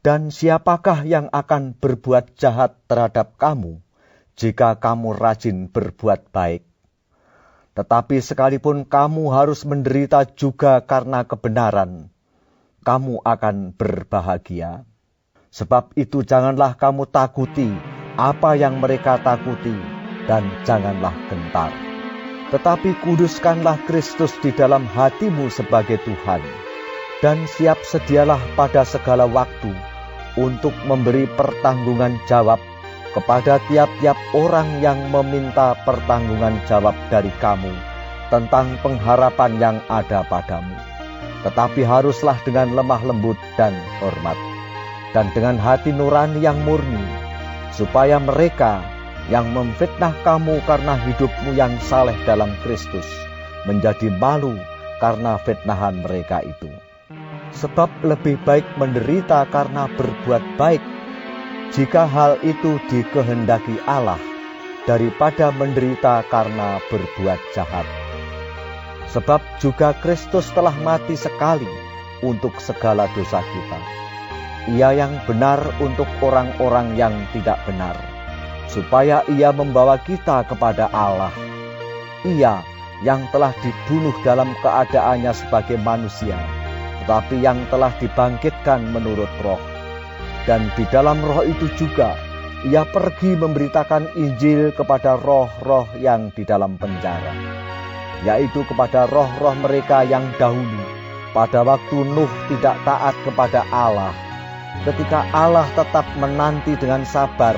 Dan siapakah yang akan berbuat jahat terhadap kamu jika kamu rajin berbuat baik? Tetapi sekalipun kamu harus menderita juga karena kebenaran, kamu akan berbahagia. Sebab itu janganlah kamu takuti apa yang mereka takuti, dan janganlah gentar. Tetapi kuduskanlah Kristus di dalam hatimu sebagai Tuhan, dan siap sedialah pada segala waktu untuk memberi pertanggungan jawab kepada tiap-tiap orang yang meminta pertanggungan jawab dari kamu tentang pengharapan yang ada padamu. Tetapi haruslah dengan lemah lembut dan hormat, dan dengan hati nurani yang murni, supaya mereka yang memfitnah kamu karena hidupmu yang saleh dalam Kristus menjadi malu karena fitnahan mereka itu. Sebab lebih baik menderita karena berbuat baik, jika hal itu dikehendaki Allah, daripada menderita karena berbuat jahat. Sebab juga Kristus telah mati sekali untuk segala dosa kita. Ia yang benar untuk orang-orang yang tidak benar, supaya ia membawa kita kepada Allah. Ia yang telah dibunuh dalam keadaannya sebagai manusia, tetapi yang telah dibangkitkan menurut roh. Dan di dalam roh itu juga ia pergi memberitakan Injil kepada roh-roh yang di dalam penjara, yaitu kepada roh-roh mereka yang dahulu pada waktu Nuh tidak taat kepada Allah, ketika Allah tetap menanti dengan sabar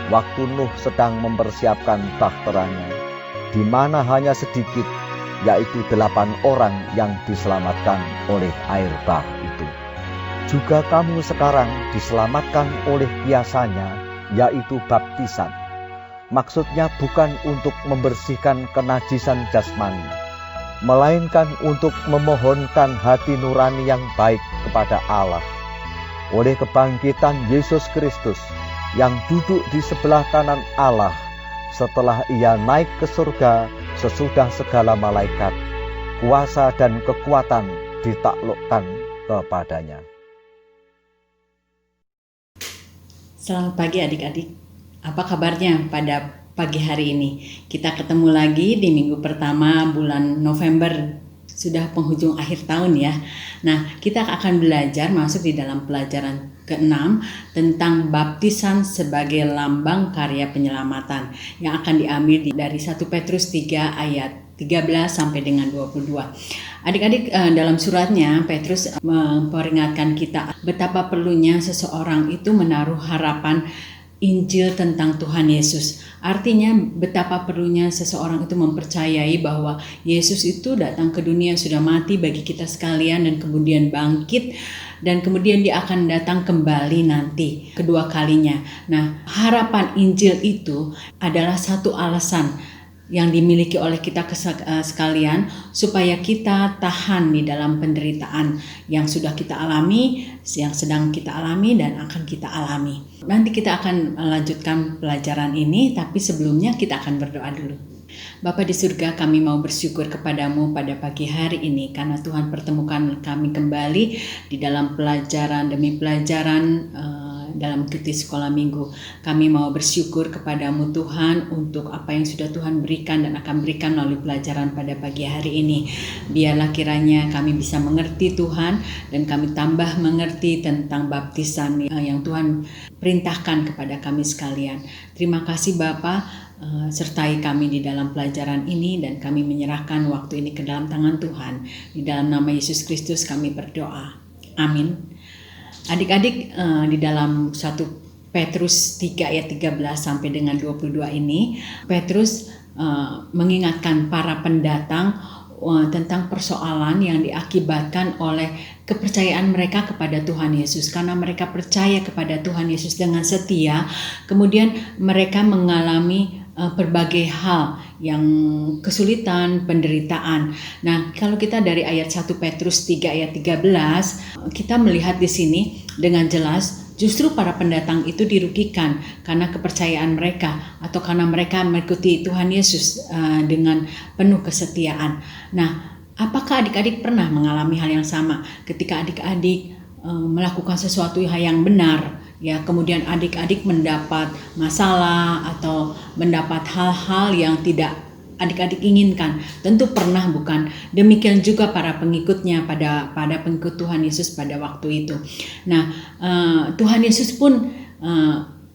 waktu Nuh sedang mempersiapkan bahteranya, di mana hanya sedikit, yaitu 8 orang yang diselamatkan oleh air bah itu. Juga kamu sekarang diselamatkan oleh kiasanya, yaitu baptisan. Maksudnya bukan untuk membersihkan kenajisan jasmani, melainkan untuk memohonkan hati nurani yang baik kepada Allah, oleh kebangkitan Yesus Kristus yang duduk di sebelah kanan Allah, setelah ia naik ke surga sesudah segala malaikat, kuasa dan kekuatan ditaklukkan kepadanya. Selamat pagi adik-adik. Apa kabarnya pada pagi hari ini? Kita ketemu lagi di minggu pertama bulan November. Sudah penghujung akhir tahun ya. Nah, kita akan belajar masuk di dalam pelajaran ke-6 tentang baptisan sebagai lambang karya penyelamatan yang akan diambil dari 1 Petrus 3 ayat 13 sampai dengan 22. Adik-adik, dalam suratnya Petrus memperingatkan kita betapa perlunya seseorang itu menaruh harapan Injil tentang Tuhan Yesus. Artinya betapa perlunya seseorang itu mempercayai bahwa Yesus itu datang ke dunia, sudah mati bagi kita sekalian, dan kemudian bangkit, dan kemudian dia akan datang kembali nanti kedua kalinya. Nah, harapan Injil itu adalah satu alasan yang dimiliki oleh kita sekalian supaya kita tahan di dalam penderitaan yang sudah kita alami, yang sedang kita alami, dan akan kita alami. Nanti kita akan melanjutkan pelajaran ini, tapi sebelumnya kita akan berdoa dulu. Bapa di surga, kami mau bersyukur kepadamu pada pagi hari ini karena Tuhan pertemukan kami kembali di dalam pelajaran demi pelajaran dalam mengikuti sekolah minggu. Kami mau bersyukur kepadamu Tuhan untuk apa yang sudah Tuhan berikan dan akan berikan melalui pelajaran pada pagi hari ini. Biarlah kiranya kami bisa mengerti Tuhan, dan kami tambah mengerti tentang baptisan yang Tuhan perintahkan kepada kami sekalian. Terima kasih Bapa. Sertai kami di dalam pelajaran ini, dan kami menyerahkan waktu ini ke dalam tangan Tuhan. Di dalam nama Yesus Kristus kami berdoa. Amin. Adik-adik, di dalam 1 Petrus 3 ayat 13 sampai dengan 22 ini, Petrus mengingatkan para pendatang tentang persoalan yang diakibatkan oleh kepercayaan mereka kepada Tuhan Yesus. Karena mereka percaya kepada Tuhan Yesus dengan setia, kemudian mereka mengalami berbagai hal yang kesulitan, penderitaan. Nah, kalau kita dari ayat 1 Petrus 3 ayat 13, kita melihat di sini dengan jelas justru para pendatang itu dirugikan karena kepercayaan mereka, atau karena mereka mengikuti Tuhan Yesus dengan penuh kesetiaan. Nah, apakah adik-adik pernah mengalami hal yang sama ketika adik-adik melakukan sesuatu yang benar, ya, kemudian adik-adik mendapat masalah atau mendapat hal-hal yang tidak adik-adik inginkan, tentu pernah, bukan? Demikian juga para pengikutnya pada pengikut Tuhan Yesus pada waktu itu. Nah, Tuhan Yesus pun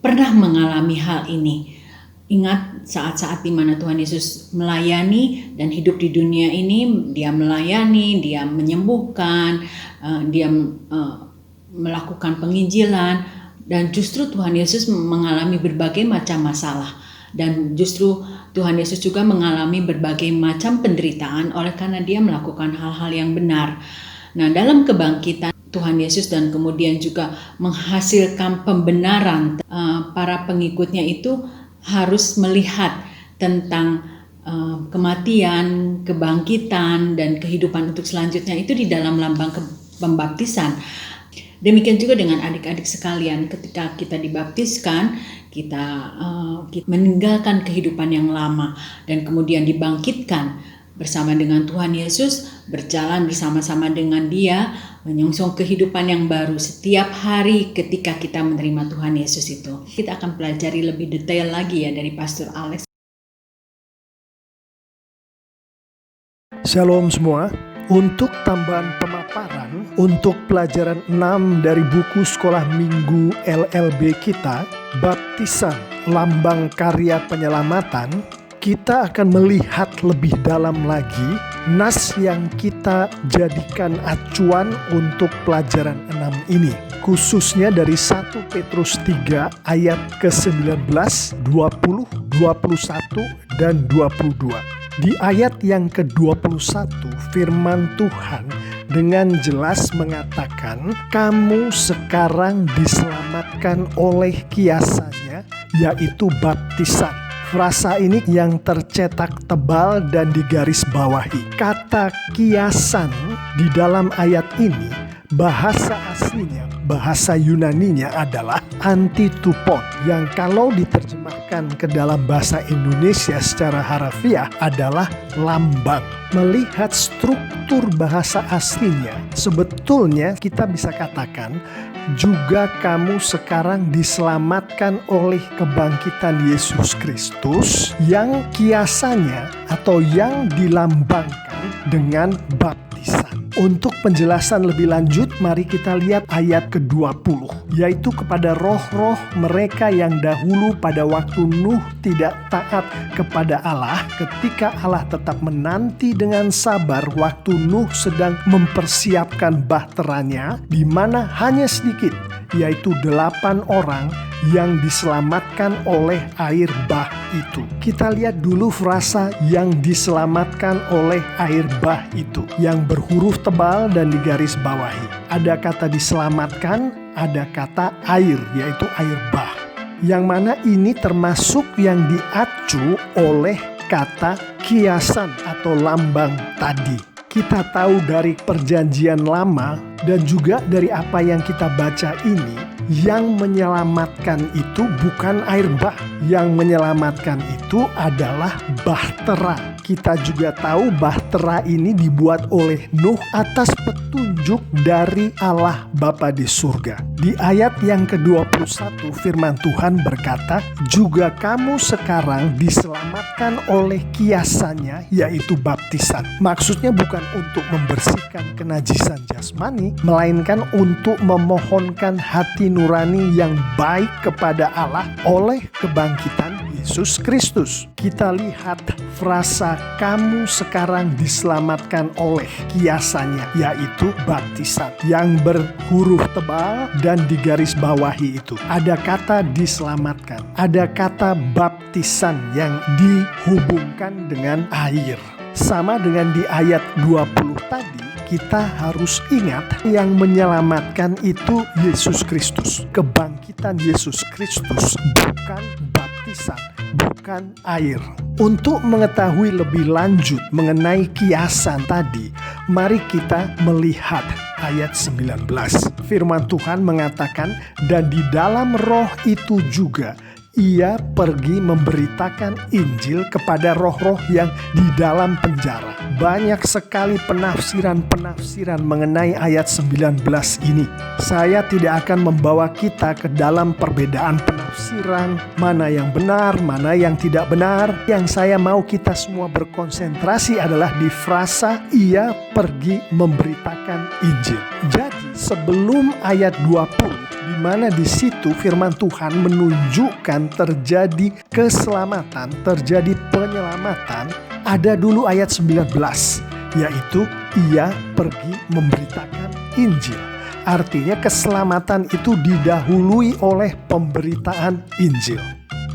pernah mengalami hal ini. Ingat saat-saat di mana Tuhan Yesus melayani dan hidup di dunia ini, dia melayani, dia menyembuhkan, dia melakukan penginjilan, dan justru Tuhan Yesus mengalami berbagai macam masalah. Dan justru Tuhan Yesus juga mengalami berbagai macam penderitaan oleh karena dia melakukan hal-hal yang benar. Nah, dalam kebangkitan Tuhan Yesus dan kemudian juga menghasilkan pembenaran, para pengikutnya itu harus melihat tentang kematian, kebangkitan, dan kehidupan untuk selanjutnya itu di dalam lambang pembaptisan. Demikian juga dengan adik-adik sekalian, ketika kita dibaptiskan, kita meninggalkan kehidupan yang lama dan kemudian dibangkitkan bersama dengan Tuhan Yesus, berjalan bersama-sama dengan Dia, menyongsong kehidupan yang baru setiap hari ketika kita menerima Tuhan Yesus itu. Kita akan pelajari lebih detail lagi ya dari Pastor Alex. Shalom semua. Untuk tambahan pemaparan untuk pelajaran 6 dari buku Sekolah Minggu LLB kita, Baptisan Lambang Karya Penyelamatan, kita akan melihat lebih dalam lagi nas yang kita jadikan acuan untuk pelajaran 6 ini, khususnya dari 1 Petrus 3 ayat ke-19, 20, 21, dan 22. Di ayat yang ke-21, firman Tuhan dengan jelas mengatakan, kamu sekarang diselamatkan oleh kiasannya, yaitu baptisan. Frasa ini yang tercetak tebal dan digaris bawahi. Kata kiasan di dalam ayat ini, bahasa aslinya, bahasa Yunaninya adalah antitupon, yang kalau diterjemahkan ke dalam bahasa Indonesia secara harafiah adalah lambang. Melihat struktur bahasa aslinya, sebetulnya kita bisa katakan juga kamu sekarang diselamatkan oleh kebangkitan Yesus Kristus yang kiasannya atau yang dilambangkan dengan baptisan. Untuk penjelasan lebih lanjut, mari kita lihat ayat ke-20, yaitu kepada roh-roh mereka yang dahulu pada waktu Nuh tidak taat kepada Allah, ketika Allah tetap menanti dengan sabar waktu Nuh sedang mempersiapkan bahteranya, di mana hanya sedikit, yaitu 8 orang yang diselamatkan oleh air bah itu. Kita lihat dulu frasa yang diselamatkan oleh air bah itu, yang berhuruf tebal dan digaris bawahi. Ada kata diselamatkan, ada kata air, yaitu air bah. Yang mana ini termasuk yang diacu oleh kata kiasan atau lambang tadi. Kita tahu dari perjanjian lama dan juga dari apa yang kita baca ini, yang menyelamatkan itu bukan air bah. Yang menyelamatkan itu adalah bahtera. Kita juga tahu bahtera ini dibuat oleh Nuh atas petunjuk dari Allah Bapa di surga. Di ayat yang ke-21 firman Tuhan berkata, juga kamu sekarang diselamatkan oleh kiasannya, yaitu baptisan. Maksudnya bukan untuk membersihkan kenajisan jasmani, melainkan untuk memohonkan hati nurani yang baik kepada Allah oleh kebangkitan Yesus Kristus. Kita lihat frasa kamu sekarang diselamatkan oleh kiasannya, yaitu baptisan, yang berhuruf tebal dan digaris bawahi itu. Ada kata diselamatkan, ada kata baptisan yang dihubungkan dengan air. Sama dengan di ayat 20 tadi, kita harus ingat yang menyelamatkan itu Yesus Kristus. Kebangkitan Yesus Kristus, bukan baptisan, bukan air. Untuk mengetahui lebih lanjut mengenai kiasan tadi, mari kita melihat ayat 19. Firman Tuhan mengatakan, dan di dalam roh itu juga ia pergi memberitakan Injil kepada roh-roh yang di dalam penjara, banyak sekali penafsiran mengenai ayat 19 ini. Saya tidak akan membawa kita ke dalam perbedaan penafsiran, mana yang benar, mana yang tidak benar. Yang saya mau kita semua berkonsentrasi adalah di frasa ia pergi memberitakan Injil. Jadi sebelum ayat 20, di mana di situ firman Tuhan menunjukkan terjadi keselamatan, terjadi penyelamatan, ada dulu ayat 19, yaitu ia pergi memberitakan Injil. Artinya keselamatan itu didahului oleh pemberitaan Injil.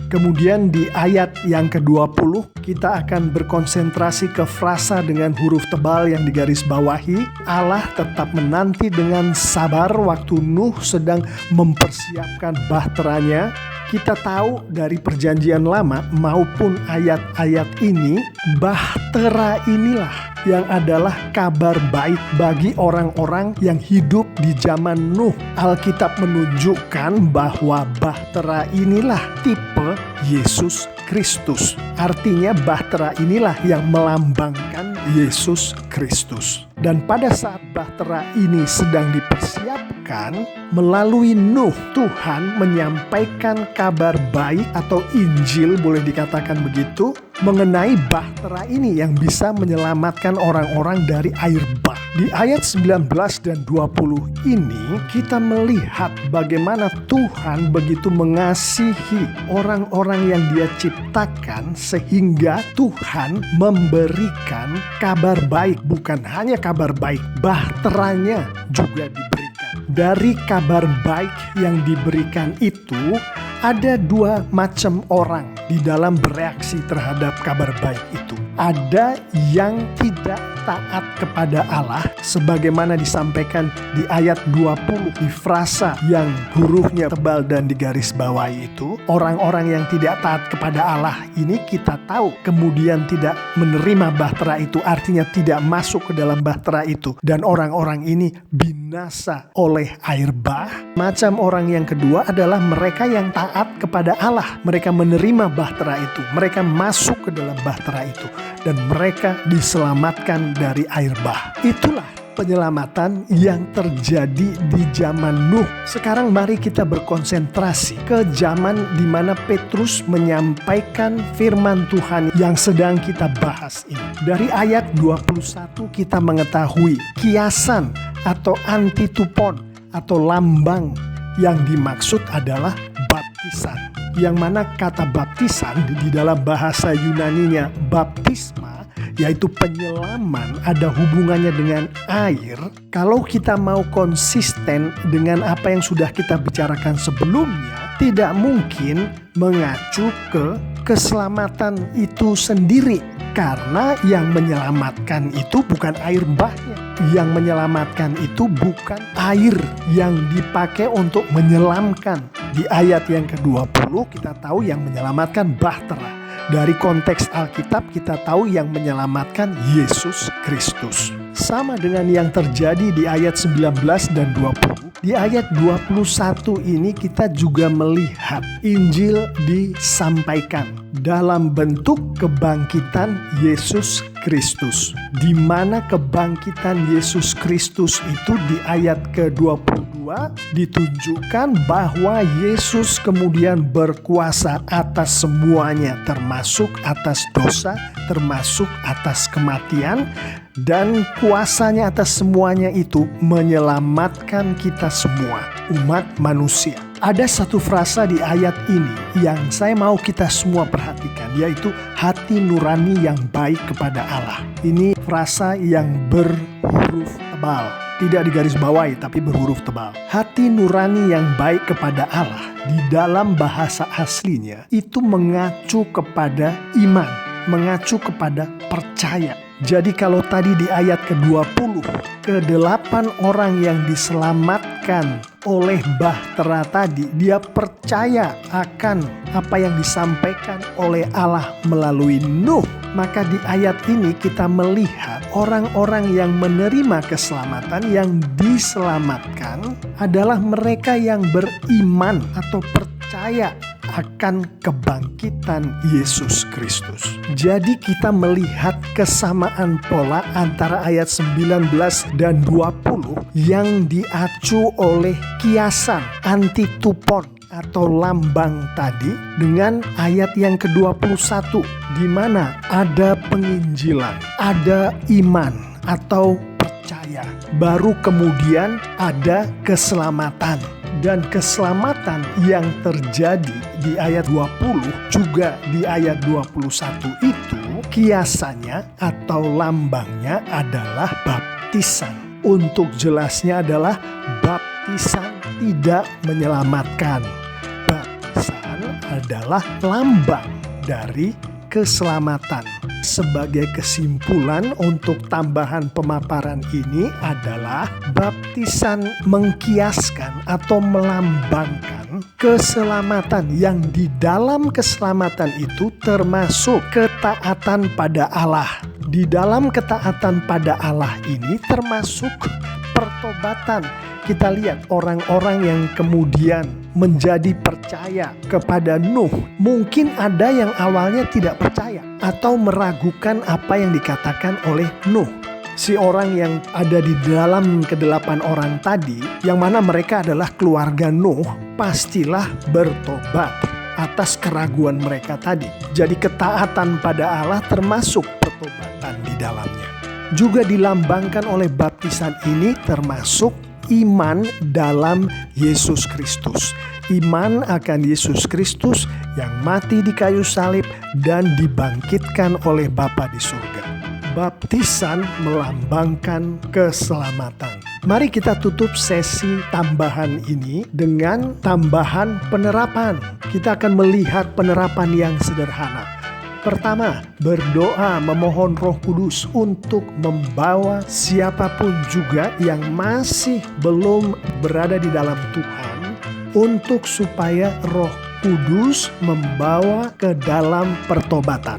Kemudian di ayat yang ke-20 kita akan berkonsentrasi ke frasa dengan huruf tebal yang digarisbawahi. Allah tetap menanti dengan sabar waktu Nuh sedang mempersiapkan bahteranya. Kita tahu dari perjanjian lama maupun ayat-ayat ini, bahtera inilah yang adalah kabar baik bagi orang-orang yang hidup di zaman Nuh. Alkitab menunjukkan bahwa bahtera inilah tipe Yesus Kristus. Artinya bahtera inilah yang melambangkan Yesus Kristus. Dan pada saat bahtera ini sedang dipersiapkan, melalui Nuh, Tuhan menyampaikan kabar baik atau Injil, boleh dikatakan begitu, mengenai bahtera ini yang bisa menyelamatkan orang-orang dari air bah. Di ayat 19 dan 20 ini kita melihat bagaimana Tuhan begitu mengasihi orang-orang yang Dia ciptakan sehingga Tuhan memberikan kabar baik. Bukan hanya kabar baik, bahteranya juga diberikan. Dari kabar baik yang diberikan itu ada dua macam orang di dalam bereaksi terhadap kabar baik itu. Ada yang tidak taat kepada Allah sebagaimana disampaikan di ayat 20 di frasa yang hurufnya tebal dan digarisbawahi itu. Orang-orang yang tidak taat kepada Allah ini kita tahu kemudian tidak menerima bahtera itu, artinya tidak masuk ke dalam bahtera itu, dan orang-orang ini binasa oleh air bah. Macam orang yang kedua adalah mereka yang taat kepada Allah. Mereka menerima bahtera itu, mereka masuk ke dalam bahtera itu, dan mereka diselamatkan dari air bah. Itulah penyelamatan yang terjadi di zaman Nuh. Sekarang mari kita berkonsentrasi ke zaman di mana Petrus menyampaikan firman Tuhan yang sedang kita bahas ini. Dari ayat 21 kita mengetahui kiasan atau antitupon atau lambang yang dimaksud adalah baptisan. Yang mana kata baptisan di dalam bahasa Yunaninya baptisma, yaitu penyelaman, ada hubungannya dengan air. Kalau kita mau konsisten dengan apa yang sudah kita bicarakan sebelumnya, tidak mungkin mengacu ke keselamatan itu sendiri. Karena yang menyelamatkan itu bukan air bahnya. Yang menyelamatkan itu bukan air yang dipakai untuk menyelamkan. Di ayat yang ke-20 kita tahu yang menyelamatkan bahtera. Dari konteks Alkitab kita tahu yang menyelamatkan Yesus Kristus. Sama dengan yang terjadi di ayat 19 dan 20. Di ayat 21 ini kita juga melihat Injil disampaikan dalam bentuk kebangkitan Yesus Kristus. Di mana kebangkitan Yesus Kristus itu di ayat ke-22 ditunjukkan bahwa Yesus kemudian berkuasa atas semuanya, termasuk atas dosa, termasuk atas kematian, dan kuasanya atas semuanya itu menyelamatkan kita semua, umat manusia. Ada satu frasa di ayat ini yang saya mau kita semua perhatikan, yaitu hati nurani yang baik kepada Allah. Ini frasa yang berhuruf tebal, tidak digarisbawahi tapi berhuruf tebal. Hati nurani yang baik kepada Allah di dalam bahasa aslinya itu mengacu kepada iman, mengacu kepada percaya. Jadi kalau tadi di ayat ke-20, ke-8 orang yang diselamatkan oleh bahtera tadi, dia percaya akan apa yang disampaikan oleh Allah melalui Nuh. Maka di ayat ini kita melihat orang-orang yang menerima keselamatan, yang diselamatkan adalah mereka yang beriman atau percaya akan kebangkitan Yesus Kristus. Jadi kita melihat kesamaan pola antara ayat 19 dan 20 yang diacu oleh kiasan antitupon atau lambang tadi dengan ayat yang ke-21 di mana ada penginjilan, ada iman atau percaya. Baru kemudian ada keselamatan. Dan keselamatan yang terjadi di ayat 20 juga di ayat 21 itu kiasannya atau lambangnya adalah baptisan. Untuk jelasnya adalah baptisan tidak menyelamatkan. Baptisan adalah lambang dari keselamatan. Sebagai kesimpulan untuk tambahan pemaparan ini adalah baptisan mengkiaskan atau melambangkan keselamatan yang di dalam keselamatan itu termasuk ketaatan pada Allah. Di dalam ketaatan pada Allah ini termasuk pertobatan. Kita lihat orang-orang yang kemudian menjadi percaya kepada Nuh. Mungkin ada yang awalnya tidak percaya atau meragukan apa yang dikatakan oleh Nuh. Si orang yang ada di dalam ke-8 orang tadi, yang mana mereka adalah keluarga Nuh, pastilah bertobat atas keraguan mereka tadi. Jadi ketaatan pada Allah termasuk pertobatan di dalamnya. Juga dilambangkan oleh baptisan ini termasuk iman dalam Yesus Kristus. Iman akan Yesus Kristus yang mati di kayu salib dan dibangkitkan oleh Bapa di surga. Baptisan melambangkan keselamatan. Mari kita tutup sesi tambahan ini dengan tambahan penerapan. Kita akan melihat penerapan yang sederhana. Pertama, berdoa memohon Roh Kudus untuk membawa siapapun juga yang masih belum berada di dalam Tuhan, untuk supaya Roh Kudus membawa ke dalam pertobatan.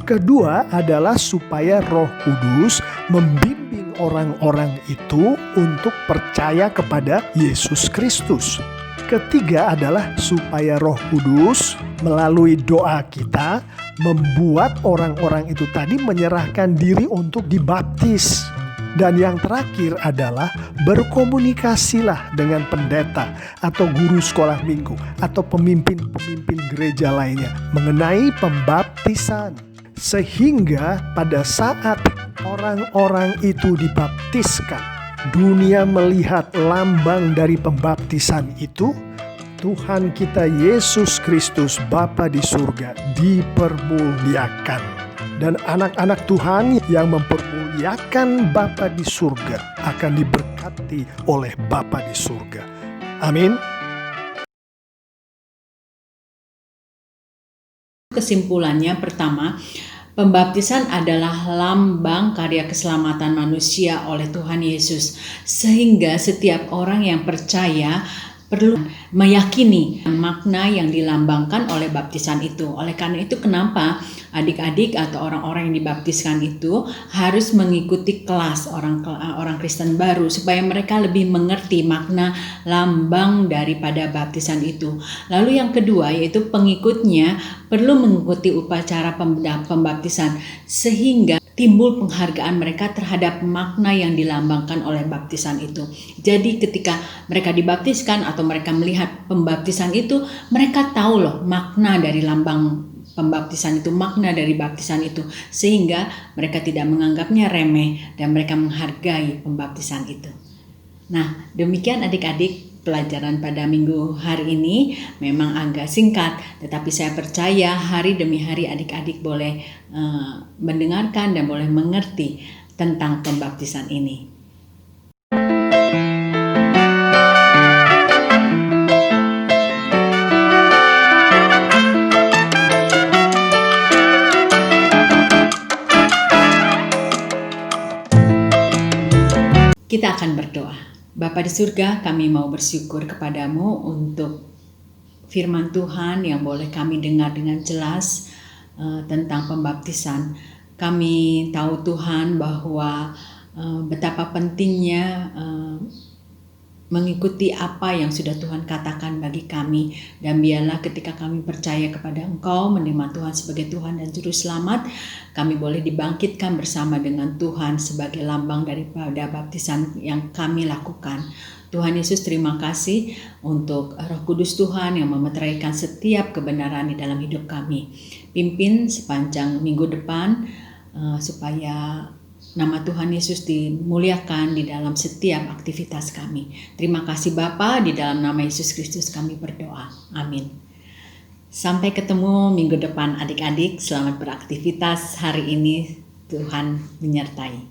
Kedua adalah supaya Roh Kudus membimbing orang-orang itu untuk percaya kepada Yesus Kristus. Ketiga adalah supaya Roh Kudus melalui doa kita membuat orang-orang itu tadi menyerahkan diri untuk dibaptis. Dan yang terakhir adalah berkomunikasilah dengan pendeta atau guru sekolah minggu atau pemimpin-pemimpin gereja lainnya mengenai pembaptisan. Sehingga pada saat orang-orang itu dibaptiskan, dunia melihat lambang dari pembaptisan itu, Tuhan kita Yesus Kristus Bapa di surga dipermuliakan. Dan anak-anak Tuhan yang mempermuliakan Bapa di surga akan diberkati oleh Bapa di surga. Amin. Kesimpulannya pertama, pembaptisan adalah lambang karya keselamatan manusia oleh Tuhan Yesus. Sehingga setiap orang yang percaya perlu meyakini makna yang dilambangkan oleh baptisan itu. Oleh karena itu kenapa adik-adik atau orang-orang yang dibaptiskan itu harus mengikuti kelas orang Kristen baru supaya mereka lebih mengerti makna lambang daripada baptisan itu. Lalu yang kedua yaitu pengikutnya perlu mengikuti upacara pembaptisan sehingga timbul penghargaan mereka terhadap makna yang dilambangkan oleh baptisan itu. Jadi ketika mereka dibaptiskan atau mereka melihat pembaptisan itu, mereka tahu loh makna dari lambang pembaptisan itu, makna dari baptisan itu, sehingga mereka tidak menganggapnya remeh dan mereka menghargai pembaptisan itu. Nah, demikian adik-adik pelajaran pada minggu hari ini. Memang agak singkat, tetapi saya percaya hari demi hari adik-adik boleh mendengarkan dan boleh mengerti tentang pembaptisan ini. Kita akan berdoa. Bapa di surga, kami mau bersyukur kepadamu untuk firman Tuhan yang boleh kami dengar dengan jelas tentang pembaptisan. Kami tahu Tuhan bahwa betapa pentingnya mengikuti apa yang sudah Tuhan katakan bagi kami. Dan biarlah ketika kami percaya kepada Engkau, menerima Tuhan sebagai Tuhan dan Juru Selamat, kami boleh dibangkitkan bersama dengan Tuhan sebagai lambang daripada baptisan yang kami lakukan. Tuhan Yesus, terima kasih untuk Roh Kudus Tuhan yang memeteraikan setiap kebenaran di dalam hidup kami. Pimpin sepanjang minggu depan supaya nama Tuhan Yesus dimuliakan di dalam setiap aktivitas kami. Terima kasih Bapa, di dalam nama Yesus Kristus kami berdoa. Amin. Sampai ketemu minggu depan adik-adik. Selamat beraktivitas hari ini. Tuhan menyertai.